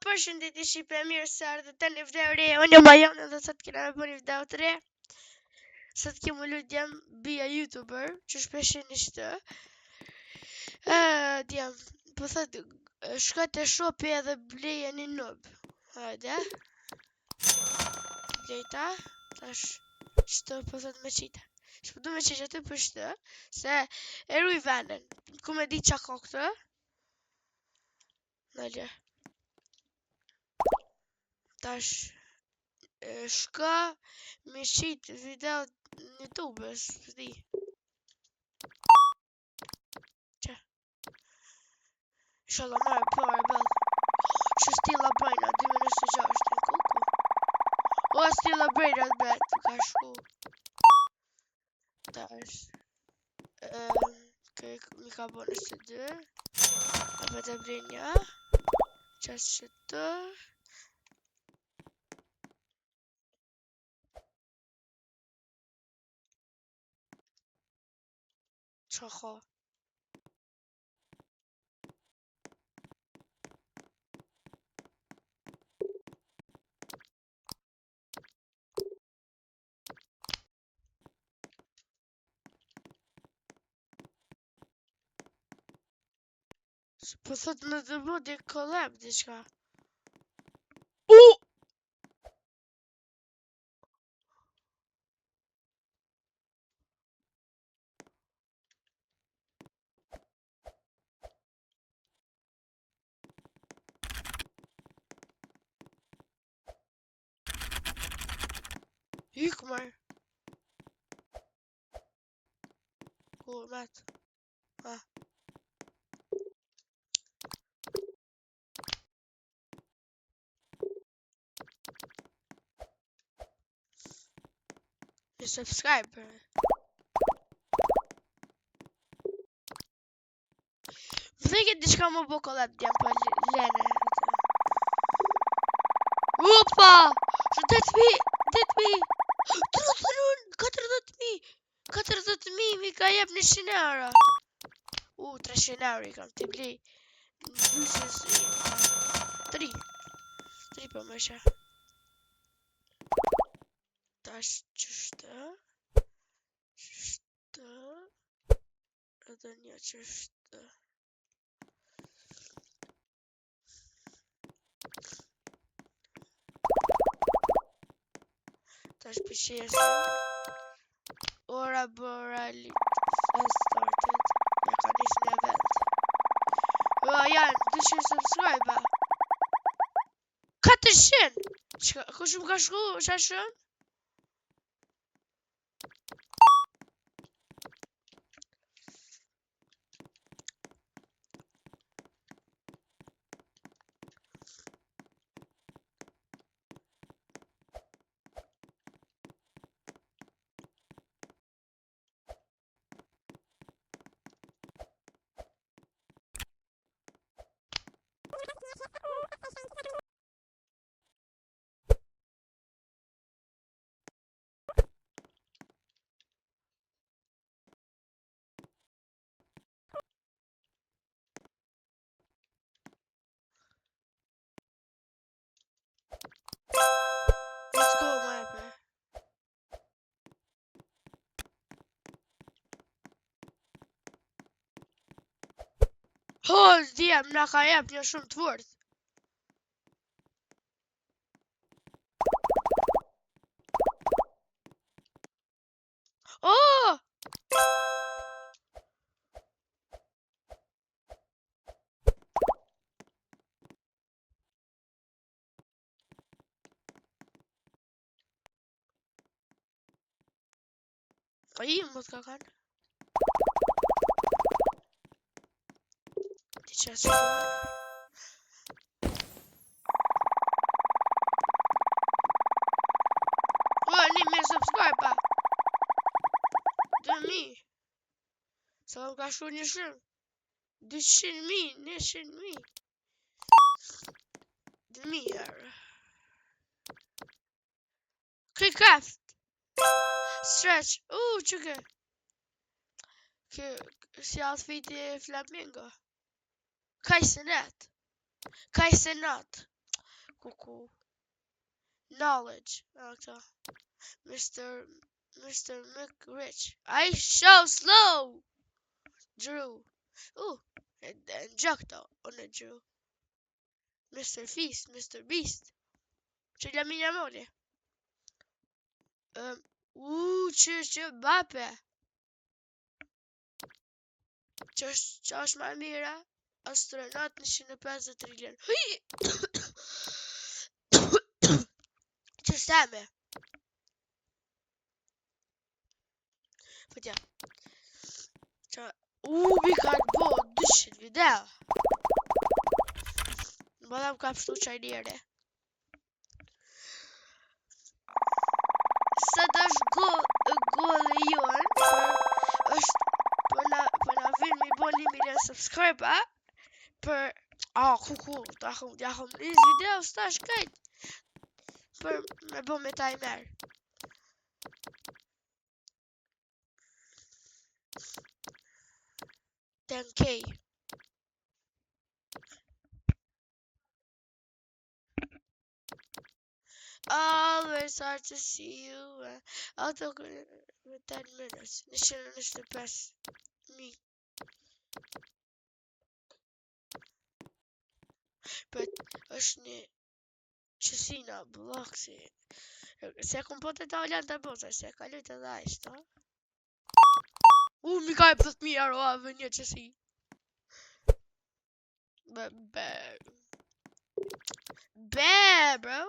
përshëndetje shqipe, mirë se ardhët në një video re. Unë jam Majone dhe sot kena me bërë një video të re. Sot kemu lutem bia YouTuber, që shpeshin ishte. Djem, po thot, shko te shopi edhe bleje një nub. Hajde. Blejta, tash, shto po thot me qita. Shpëdu me qita të për shtë, se e ruj venen. Ku me di qa ka këtë? Nalje. Tash shka me shqit video në YouTube, s'di. Qa? Inshallah marrë pare bel. Që stila brejna, 2:26 në kuku. O, stila brejna të bet, ka shku. Tash. Mi ka bërë nështë 2. Apo të brejnja. Qas që të. Qa ka? Po thot me të bu di collab diçka. Hyk marr. Ku mat. Ha. Subscribe. Vëllai që diçka më bo collab djem pa lene. Opa! 10.000 40.000 mi ka jep 100 euro. 300 euro i kam të blej. 3 për më shë. Tash qështë. Edhe një qështë. Tash pëqesë. Ora borali started. Ja ka njës një event. Janë 200 subscribe. 400. Kush më ka shku shashën? Let's go, my man. Djem, na ka jep një shumë të fort. Ai, më të ka kanë. Ti që asë një me subscribe pa. 2.000. Sa më ka shku një shumë. 200.000, 100.000. 2.000 euro. Krijcraft. Stretch. Që ke? Si outfit e flamingo. Kaj senat. Kuku. Knowledge. Këta. Mr. McRich. I so slow. Drew. And Jacto on the Drew. Mr. Feast. Mr. Beast. Ce la mia amore. Që Bape. Që është ma mira. Astronaut 150 trillion. Që steme. Pëtja. Që mi kanë bo 200 video. Në badam ka pështu qaj njere. Sët është gollë jonë. është për na vinë mi bo 1 milion subscriber. Për... kuku. Ja hum njës video s'ta shkajt. Për me bo me timer. $10K. Always hard to see you. I'll talk with 10 minutes. Nishin the best. Me. But është një qësina bloksi. Se kom po të Italian të bosa, se ka lujtë edhe ishtë. Mi ka e 10.000 euro avë një qësi. Be, bro.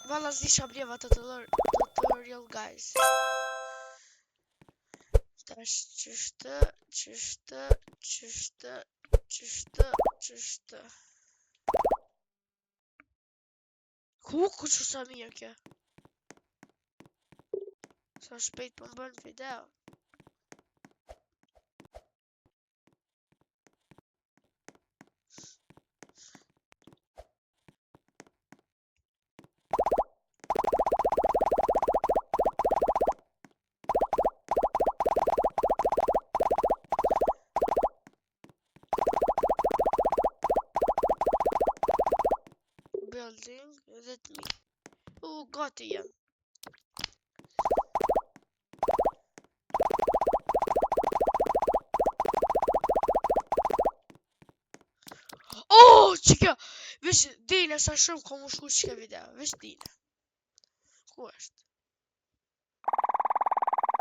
Valla s'disha bljeva tutorial, guys. Tash qështë. Ku që sa mirë kjo? Sa shpejt për më bën video. Building, let me. Gati jam. Që kjo, vish dine sa shumë kom u shku që kjo video, vish dine. Ku është?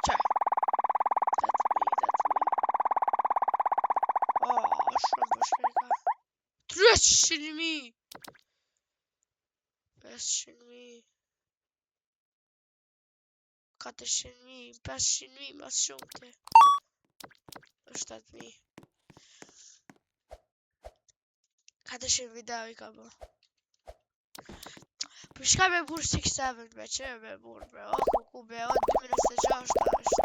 Qaj? 8.000. Shumë për shkrejka. 300.000. 500.000. 400.000. 500.000 mas shumë të. 7.000. 400 video I ka bo. Për shka me burë 6-7 be, që me burë bre, kuku be, 2006 është.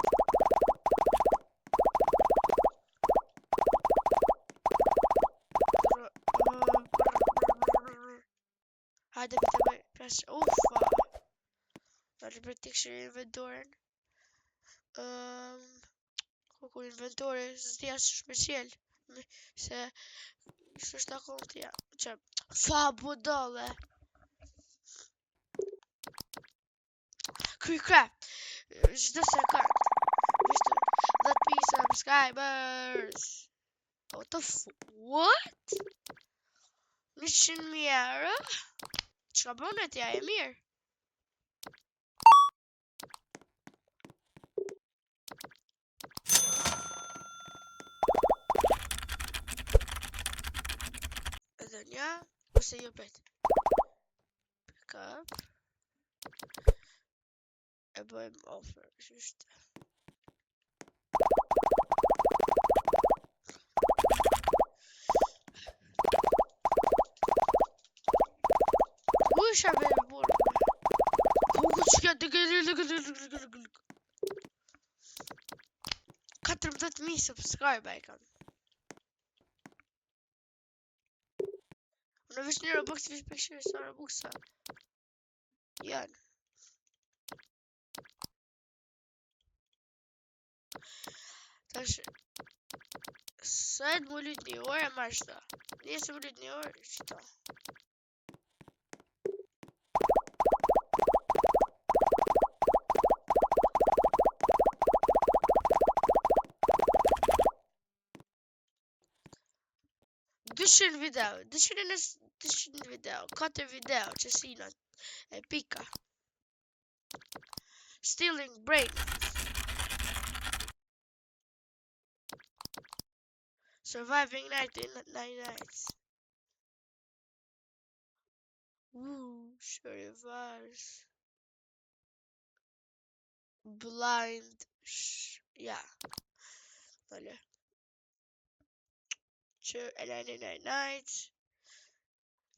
Hajde për të bëj, ufa. Hajde për të këshë inventorin. Kuku inventori, s'dija shpecial. Se... Shështë akon të ja, që fa budole. Crap. Gjdo sekund. Vishtu, 10.000 subscribers. What the what? 100.000 euro? Që ka bënë t'ja e mirë? Nja, ose jo pet. Pick up. E bëjmë offer, shështë. Isha me burë. Ku që kjo të gëllë. 14.000 subscribe e kam. Në vish një Robux, vish për këshirë sa Robuxa. Janë. Tash sot më lyt një orë e marrë shta. Nesër më lyt një orë, qëta. Dyshin video, 200 video, 4 video që sinat e pika. Stealing brain. Surviving 99 nights. Survivors. Blind. Yeah. Vale. 99 nights.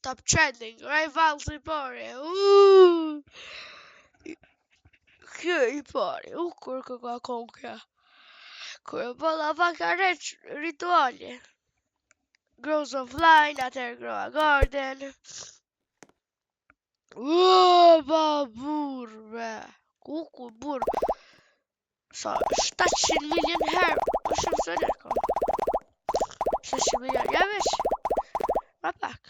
Top trending. Rivals i pare. Kjo i pare. Kur ka konka. Kur bëlla vaka rituali. Girls of Line, atër Groa Garden. Ba burë, kuku burë. Sa 700 milion herë, o shumë së në ka. 700 milion, ja vesh. Ma pak.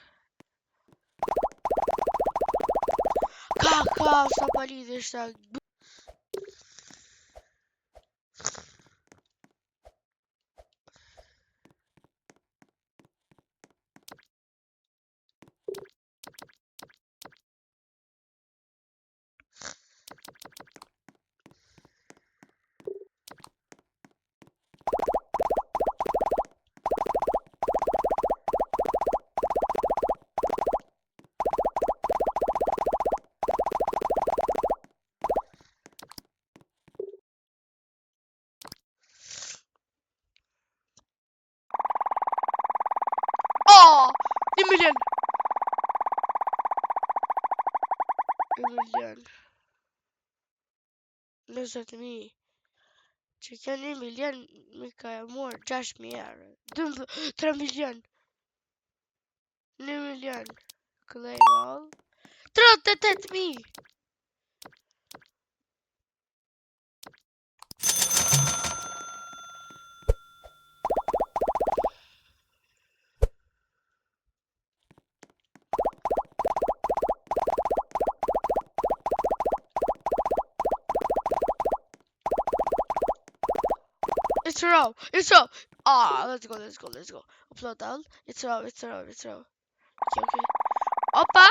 Ka, sa palidhe shta. Oh, 1 miljon. 1 miljon. 20.000. Që kanë 1 miljon, mi ka e morë 6.000 euro. 3 miljon. 1 miljon. Claim all. 38.000. It's a row. Ah, let's go. Upload down. It's a row. Okay. Opa!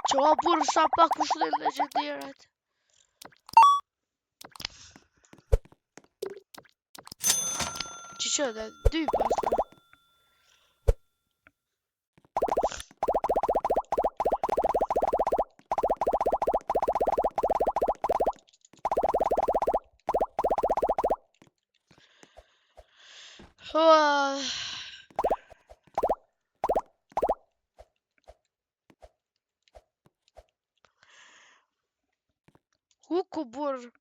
Çoğa bursa bak kuşların acıdı yarat. Çiçeğe de düğüp aslında. Hukubur.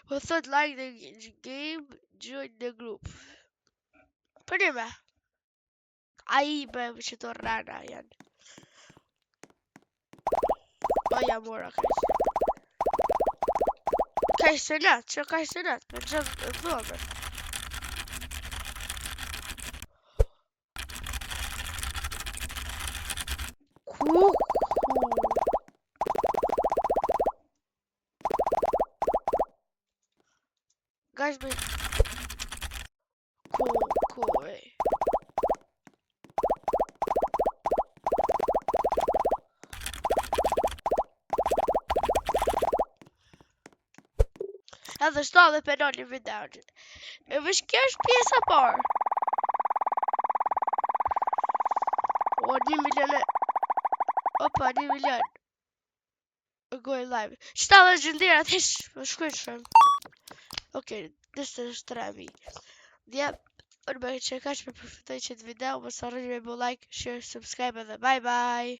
Who thought like the game, join the group. Prima. Aí, bem, se tornar Ryan. Olha, amor, Kaj se nat, będę dobry. Kuku. Guys, be cool, ey. Hade stadig pedal i videoen. Vi ska spisa par. Och 9 miljoner. Oppa, 9 miljoner. Och gå live. Sta legenderat hiss. Vad skjuter. Okej, this is Travi. Yep. Urban check out my profit video. Was already like, share, subscribe, and bye bye.